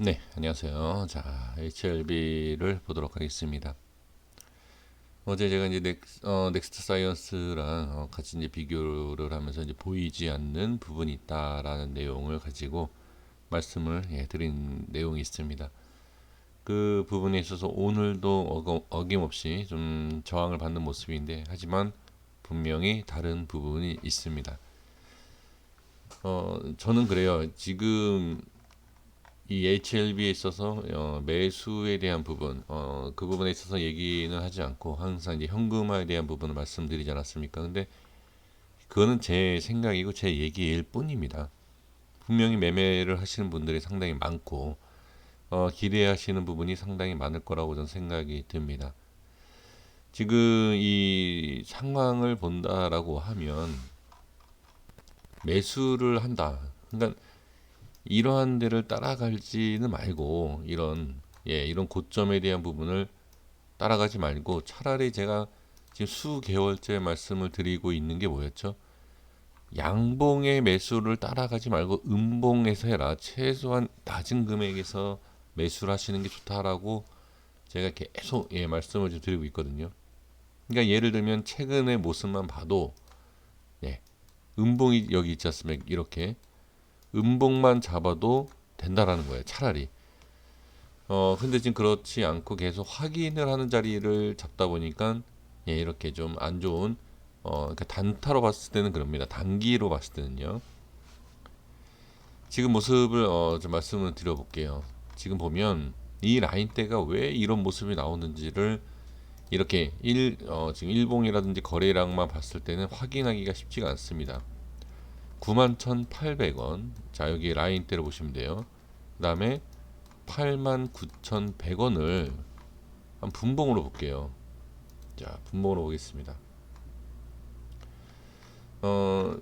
네, 안녕하세요. 자, HLB를 보도록 하겠습니다. 어제 제가 이제 넥스트 사이언스랑 같이 이제 비교를 하면서 이제 보이지 않는 부분이 있다라는 내용을 가지고 말씀을 드린 내용이 있습니다. 그 부분에 있어서 오늘도 어김없이 좀 저항을 받는 모습인데, 하지만 분명히 다른 부분이 있습니다. 저는 그래요. 지금 이 HLB에 있어서 매수에 대한 부분, 그 부분에 있어서 얘기는 하지 않고 항상 이제 현금화에 대한 부분을 말씀드리지 않았습니까? 근데 그거는 제 생각이고 제 얘기일 뿐입니다. 분명히 매매를 하시는 분들이 상당히 많고 기대하시는 부분이 상당히 많을 거라고 저는 생각이 듭니다. 지금 이 상황을 본다라고 하면 매수를 한다. 그러니까 이러한 데를 따라갈지는 말고 이런 고점에 대한 부분을 따라가지 말고 차라리 제가 지금 수개월째 말씀을 드리고 있는 게 뭐였죠? 양봉의 매수를 따라가지 말고 음봉에서 해라. 최소한 낮은 금액에서 매수를 하시는 게 좋다라고 제가 계속 말씀을 좀 드리고 있거든요. 그러니까 예를 들면 최근의 모습만 봐도 예, 음봉이 여기 있지 않습니까? 이렇게 음봉만 잡아도 된다라는 거예요. 차라리. 근데 지금 그렇지 않고 계속 확인을 하는 자리를 잡다 보니까 이렇게 좀 안 좋은 그러니까 단타로 봤을 때는 그럽니다. 단기로 봤을 때는요. 지금 모습을 좀 말씀을 드려볼게요. 지금 보면 이 라인대가 왜 이런 모습이 나오는지를 이렇게 지금 일봉이라든지 거래량만 봤을 때는 확인하기가 쉽지가 않습니다. 91,800원. 자, 여기 라인대를 보시면 돼요. 그 다음에 89,100원을 한 분봉으로 볼게요. 자, 분봉으로 보겠습니다. 어,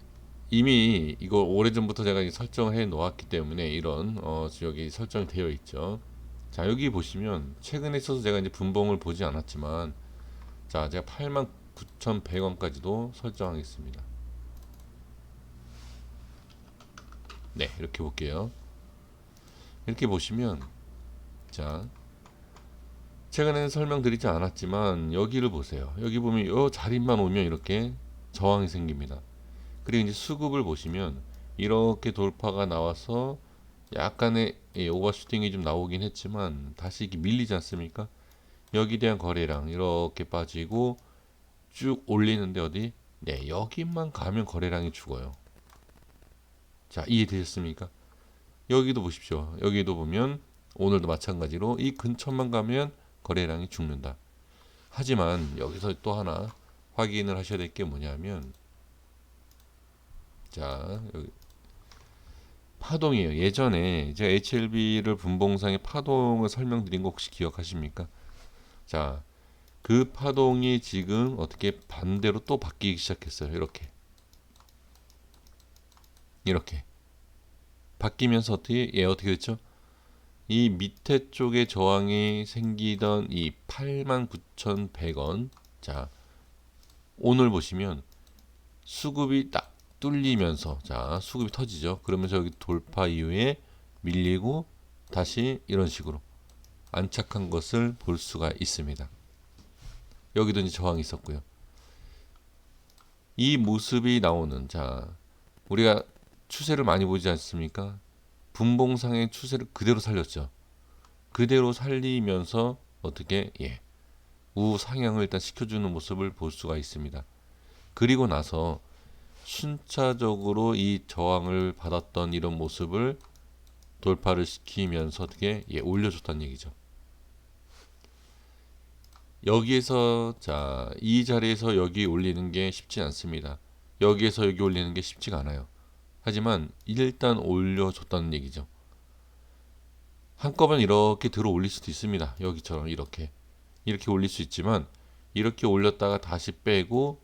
이미 이거 오래전부터 제가 설정을 해 놓았기 때문에 이런 지역이 설정이 되어 있죠. 자, 여기 보시면 최근에 있어서 제가 이제 분봉을 보지 않았지만 자, 제가 89,100원까지도 설정하겠습니다. 네, 이렇게 볼게요. 이렇게 보시면 자, 최근에는 설명드리지 않았지만 여기를 보세요. 여기 보면 이 자리만 오면 이렇게 저항이 생깁니다. 그리고 이제 수급을 보시면 이렇게 돌파가 나와서 약간의 오버슈팅이 좀 나오긴 했지만 다시 이렇게 밀리지 않습니까? 여기에 대한 거래량 이렇게 빠지고 쭉 올리는데 어디? 네, 여기만 가면 거래량이 죽어요. 자, 이해되셨습니까? 여기도 보십시오. 여기도 보면 오늘도 마찬가지로 이 근처만 가면 거래량이 죽는다. 하지만 여기서 또 하나 확인을 하셔야 될 게 뭐냐면 자, 여기 파동이에요. 예전에 제가 HLB를 분봉상의 파동을 설명드린 거 혹시 기억하십니까? 자, 그 파동이 지금 어떻게 반대로 또 바뀌기 시작했어요. 이렇게 바뀌면서 어떻게 됐죠? 이 밑에 쪽에 저항이 생기던 이 89,100원. 자, 오늘 보시면 수급이 딱 뚫리면서 자, 수급이 터지죠. 그러면서 여기 돌파 이후에 밀리고 다시 이런 식으로 안착한 것을 볼 수가 있습니다. 여기도 이제 저항이 있었고요. 이 모습이 나오는 자, 우리가 추세를 많이 보지 않습니까? 분봉상의 추세를 그대로 살렸죠. 그대로 살리면서 어떻게 우상향을 일단 시켜주는 모습을 볼 수가 있습니다. 그리고 나서 순차적으로 이 저항을 받았던 이런 모습을 돌파를 시키면서 어떻게 올려줬다는 얘기죠. 여기에서 자, 이 자리에서 여기 올리는 게 쉽지 않습니다. 여기에서 여기 올리는 게 쉽지가 않아요. 하지만 일단 올려줬다는 얘기죠. 한꺼번에 이렇게 들어 올릴 수도 있습니다. 여기처럼 이렇게 올릴 수 있지만 이렇게 올렸다가 다시 빼고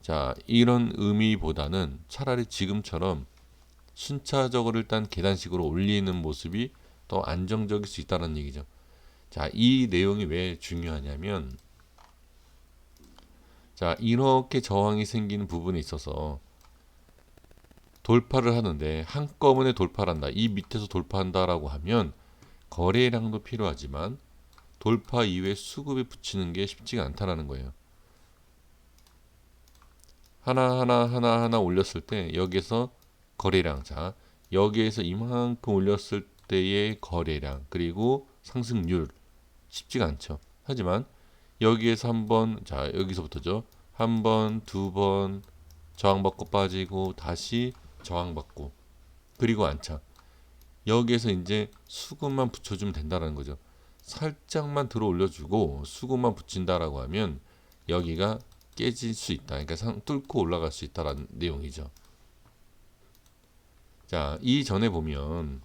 자, 이런 의미보다는 차라리 지금처럼 순차적으로 일단 계단식으로 올리는 모습이 더 안정적일 수 있다는 얘기죠. 자, 이 내용이 왜 중요하냐면 자, 이렇게 저항이 생기는 부분에 있어서 돌파를 하는데 한꺼번에 돌파를 한다. 이 밑에서 돌파한다라고 하면 거래량도 필요하지만 돌파 이후에 수급에 붙이는 게 쉽지가 않다라는 거예요. 하나 올렸을 때 여기에서 거래량, 자 여기에서 이만큼 올렸을 때의 거래량 그리고 상승률 쉽지가 않죠. 하지만 여기에서 한번, 자 여기서부터죠. 한 번, 두 번 저항받고 빠지고 다시 저항받고 그리고 안착. 여기에서 이제 수급만 붙여주면 된다는 거죠. 살짝만 들어 올려주고 수급만 붙인다라고 하면 여기가 깨질 수 있다. 그러니까 뚫고 올라갈 수 있다라는 내용이죠. 자, 이전에 보면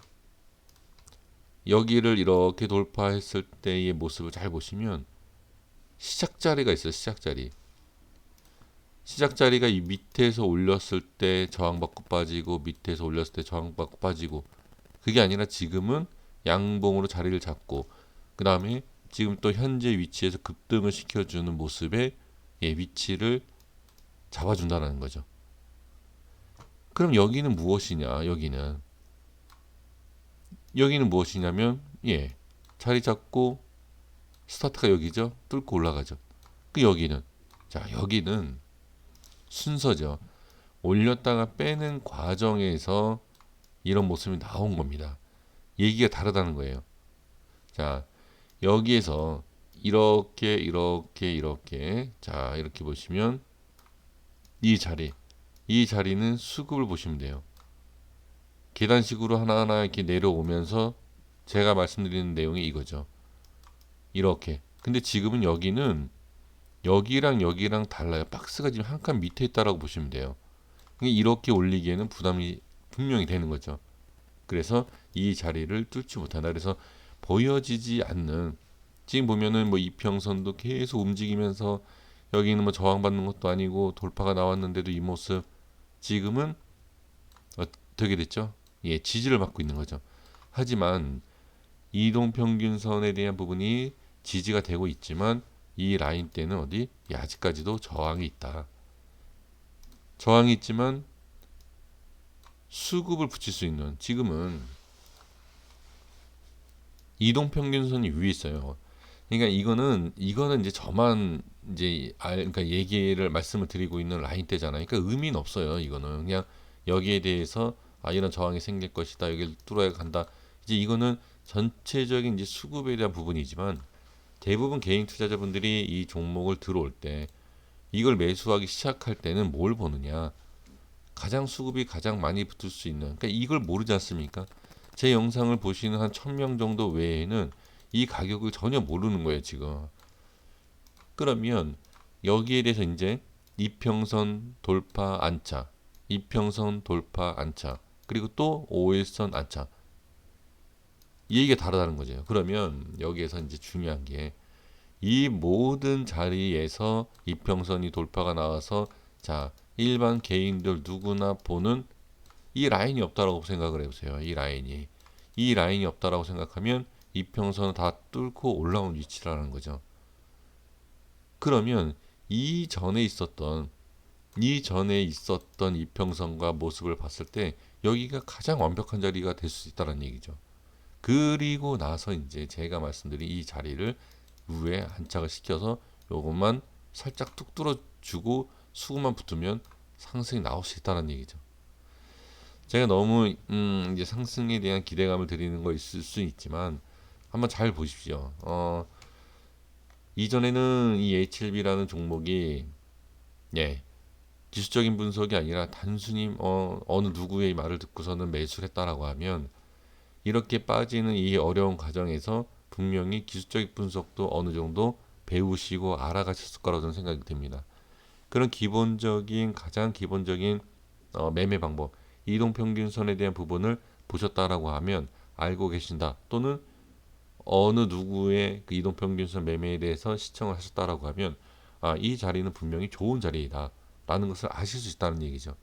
여기를 이렇게 돌파했을 때의 모습을 잘 보시면 시작 자리가 있어요. 시작 자리. 시작 자리가 이 밑에서 올렸을 때 저항받고 빠지고 밑에서 올렸을 때 저항받고 빠지고 그게 아니라 지금은 양봉으로 자리를 잡고 그 다음에 지금 또 현재 위치에서 급등을 시켜주는 모습의 위치를 잡아준다는 거죠. 그럼 여기는 무엇이냐? 여기는 무엇이냐면 자리 잡고 스타트가 여기죠. 뚫고 올라가죠. 그 여기는 여기는 순서죠. 올렸다가 빼는 과정에서 이런 모습이 나온 겁니다. 얘기가 다르다는 거예요. 자, 여기에서 이렇게 자 이렇게 보시면 이 자리는 수급을 보시면 돼요. 계단식으로 하나하나 이렇게 내려오면서 제가 말씀드리는 내용이 이거죠. 이렇게. 근데 지금은 여기는 여기랑 달라요. 박스가 지금 한 칸 밑에 있다라고 보시면 돼요. 이렇게 올리기에는 부담이 분명히 되는 거죠. 그래서 이 자리를 뚫지 못한다. 그래서 보여지지 않는, 지금 보면은 뭐 이평선도 계속 움직이면서 여기는 뭐 저항받는 것도 아니고 돌파가 나왔는데도 이 모습, 지금은 어떻게 됐죠? 지지를 받고 있는 거죠. 하지만 이동평균선에 대한 부분이 지지가 되고 있지만 이 라인 때는 아직까지도 저항이 있다. 저항이 있지만 수급을 붙일 수 있는, 지금은 이동평균선이 위에 있어요. 그러니까 이거는 이제 저만 그러니까 얘기를 말씀을 드리고 있는 라인대잖아요. 그러니까 의미는 없어요. 이거는 그냥 여기에 대해서 이런 저항이 생길 것이다. 여기를 뚫어야 간다. 이제 이거는 전체적인 이제 수급에 대한 부분이지만 대부분 개인 투자자분들이 이 종목을 들어올 때 이걸 매수하기 시작할 때는 뭘 보느냐? 가장 수급이 가장 많이 붙을 수 있는, 그러니까 이걸 모르지 않습니까? 제 영상을 보시는 한 1000명 정도 외에는 이 가격을 전혀 모르는 거예요, 지금. 그러면 여기에 대해서 이제 이평선 돌파 안착, 이평선 돌파 안착, 그리고 또 5일선 안착. 이 얘기가 다르다는 거죠. 그러면 여기에서 이제 중요한 게 이 모든 자리에서 이평선이 돌파가 나와서 자, 일반 개인들 누구나 보는 이 라인이 없다라고 생각을 해보세요. 이 라인이 없다라고 생각하면 이평선을 다 뚫고 올라온 위치라는 거죠. 그러면 이전에 있었던 이평선과 모습을 봤을 때 여기가 가장 완벽한 자리가 될 수 있다는 얘기죠. 그리고 나서 이제 제가 말씀드린 이 자리를 위에 안착을 시켜서 요것만 살짝 뚝 뚫어주고 수급만 붙으면 상승이 나올 수 있다는 얘기죠. 제가 너무 이제 상승에 대한 기대감을 드리는 거 있을 수 있지만 한번 잘 보십시오. 이전에는 이 HLB라는 종목이 기술적인 분석이 아니라 단순히 어느 누구의 말을 듣고서는 매수를 했다라고 하면 이렇게 빠지는 이 어려운 과정에서 분명히 기술적 분석도 어느 정도 배우시고 알아가셨을 거라고 저는 생각이 듭니다. 그런 가장 기본적인 매매 방법, 이동평균선에 대한 부분을 보셨다라고 하면 알고 계신다. 또는 어느 누구의 그 이동평균선 매매에 대해서 시청을 하셨다라고 하면 이 자리는 분명히 좋은 자리이다 라는 것을 아실 수 있다는 얘기죠.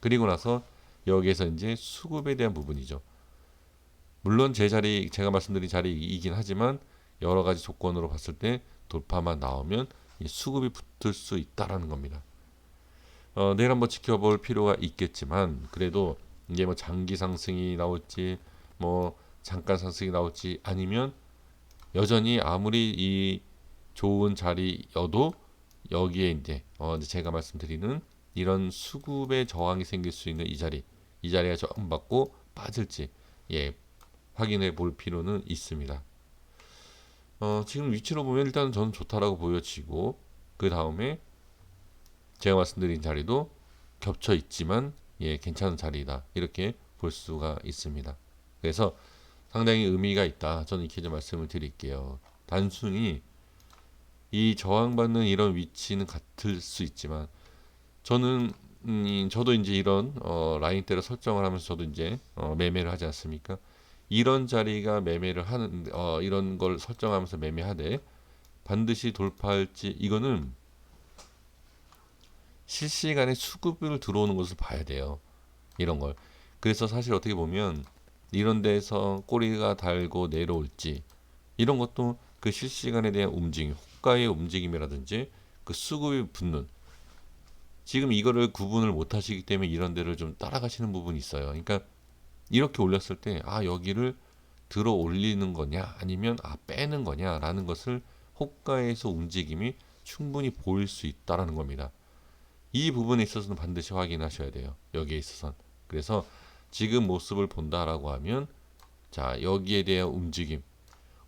그리고 나서 여기에서 이제 수급에 대한 부분이죠. 물론 제가 말씀드린 자리이긴 하지만 여러 가지 조건으로 봤을 때 돌파만 나오면 이 수급이 붙을 수 있다라는 겁니다. 내일 한번 지켜볼 필요가 있겠지만 그래도 이게 뭐 장기 상승이 나올지 뭐 잠깐 상승이 나올지 아니면 여전히 아무리 이 좋은 자리여도 여기에 이제 제가 말씀드리는 이런 수급의 저항이 생길 수 있는 이 자리가 저항받고 빠질지 확인해 볼 필요는 있습니다. 지금 위치로 보면 일단 저는 좋다라고 보여지고 그 다음에 제가 말씀드린 자리도 겹쳐 있지만 괜찮은 자리다 이렇게 볼 수가 있습니다. 그래서 상당히 의미가 있다. 저는 이렇게 좀 말씀을 드릴게요. 단순히 이 저항받는 이런 위치는 같을 수 있지만 저는 저도 이제 이런 라인대를 설정을 하면서 저도 이제 매매를 하지 않습니까? 이런 자리가 매매를 하는 이런 걸 설정하면서 매매하되 반드시 돌파할지 이거는 실시간에 수급을 들어오는 것을 봐야 돼요. 이런 걸. 그래서 사실 어떻게 보면 이런 데서 꼬리가 달고 내려올지 이런 것도 그 실시간에 대한 움직임, 호가의 움직임이라든지 그 수급이 붙는 지금 이거를 구분을 못 하시기 때문에 이런 데를 좀 따라가시는 부분이 있어요. 그러니까 이렇게 올렸을 때 여기를 들어 올리는 거냐 아니면 빼는 거냐라는 것을 호가에서 움직임이 충분히 보일 수 있다라는 겁니다. 이 부분에 있어서는 반드시 확인하셔야 돼요. 여기에 있어서는. 그래서 지금 모습을 본다라고 하면 자 여기에 대한 움직임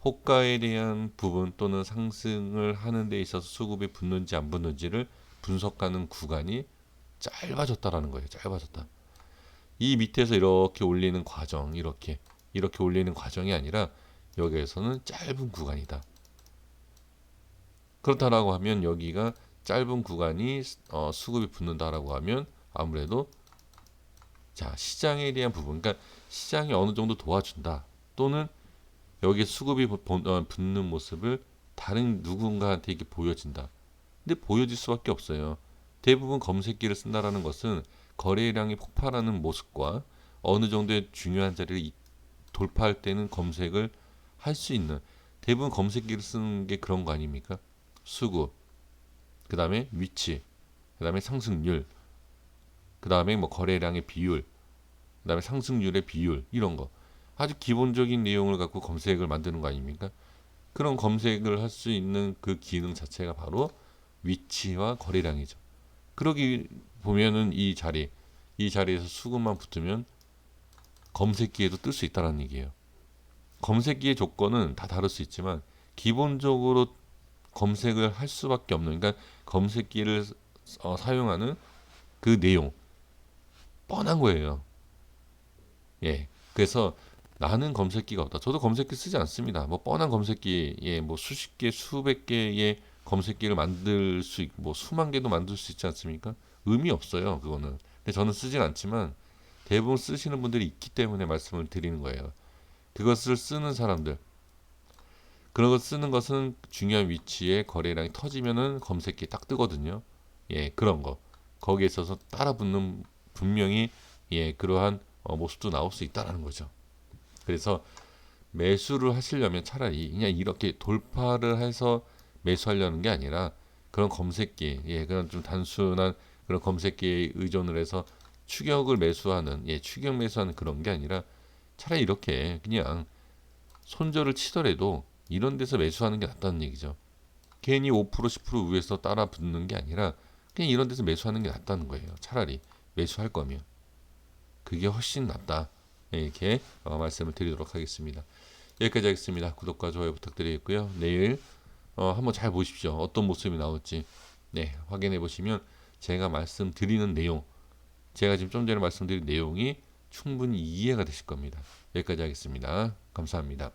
호가에 대한 부분 또는 상승을 하는 데 있어서 수급이 붙는지 안 붙는지를 분석하는 구간이 짧아졌다라는 거예요. 짧아졌다. 이 밑에서 이렇게 올리는 과정, 이렇게 올리는 과정이 아니라 여기에서는 짧은 구간이다. 그렇다라고 하면 여기가 짧은 구간이 수급이 붙는다라고 하면 아무래도 자 시장에 대한 부분, 그러니까 시장이 어느 정도 도와준다 또는 여기 수급이 붙는 모습을 다른 누군가한테 이게 보여진다. 근데 보여질 수밖에 없어요. 대부분 검색기를 쓴다라는 것은 거래량이 폭발하는 모습과 어느 정도의 중요한 자리를 돌파할 때는 검색을 할 수 있는 대부분 검색기를 쓰는 게 그런 거 아닙니까? 수급, 그 다음에 위치, 그 다음에 상승률, 그 다음에 뭐 거래량의 비율, 그 다음에 상승률의 비율 이런 거 아주 기본적인 내용을 갖고 검색을 만드는 거 아닙니까? 그런 검색을 할 수 있는 그 기능 자체가 바로 위치와 거래량이죠. 그러기 보면은 이 자리에서 수급만 붙으면 검색기에도 뜰 수 있다는 얘기예요. 검색기의 조건은 다 다를 수 있지만 기본적으로 검색을 할 수밖에 없는 그러니까 검색기를 사용하는 그 내용 뻔한 거예요. 그래서 나는 검색기가 없다. 저도 검색기 쓰지 않습니다. 뭐 뻔한 검색기, 뭐 수십 개, 수백 개의 검색기를 만들 수 있고, 뭐 수만 개도 만들 수 있지 않습니까? 의미 없어요, 그거는. 근데 저는 쓰진 않지만 대부분 쓰시는 분들이 있기 때문에 말씀을 드리는 거예요. 그것을 쓰는 사람들, 그런 거 쓰는 것은 중요한 위치에 거래량이 터지면은 검색기 딱 뜨거든요. 그런 거. 거기에 있어서 따라 붙는 분명히 그러한 모습도 나올 수 있다라는 거죠. 그래서 매수를 하시려면 차라리 그냥 이렇게 돌파를 해서 매수하려는 게 아니라 그런 검색기, 그런 좀 단순한 그런 검색기에 의존을 해서 추격을 매수하는, 추격 매수하는 그런 게 아니라 차라리 이렇게 그냥 손절을 치더라도 이런 데서 매수하는 게 낫다는 얘기죠. 괜히 5% 10% 위에서 따라 붙는 게 아니라 그냥 이런 데서 매수하는 게 낫다는 거예요. 차라리 매수할 거면 그게 훨씬 낫다. 이렇게 말씀을 드리도록 하겠습니다. 여기까지 하겠습니다. 구독과 좋아요 부탁드리겠고요. 내일 한번 잘 보십시오. 어떤 모습이 나올지 확인해 보시면 제가 말씀드리는 내용, 제가 지금 좀 전에 말씀드린 내용이 충분히 이해가 되실 겁니다. 여기까지 하겠습니다. 감사합니다.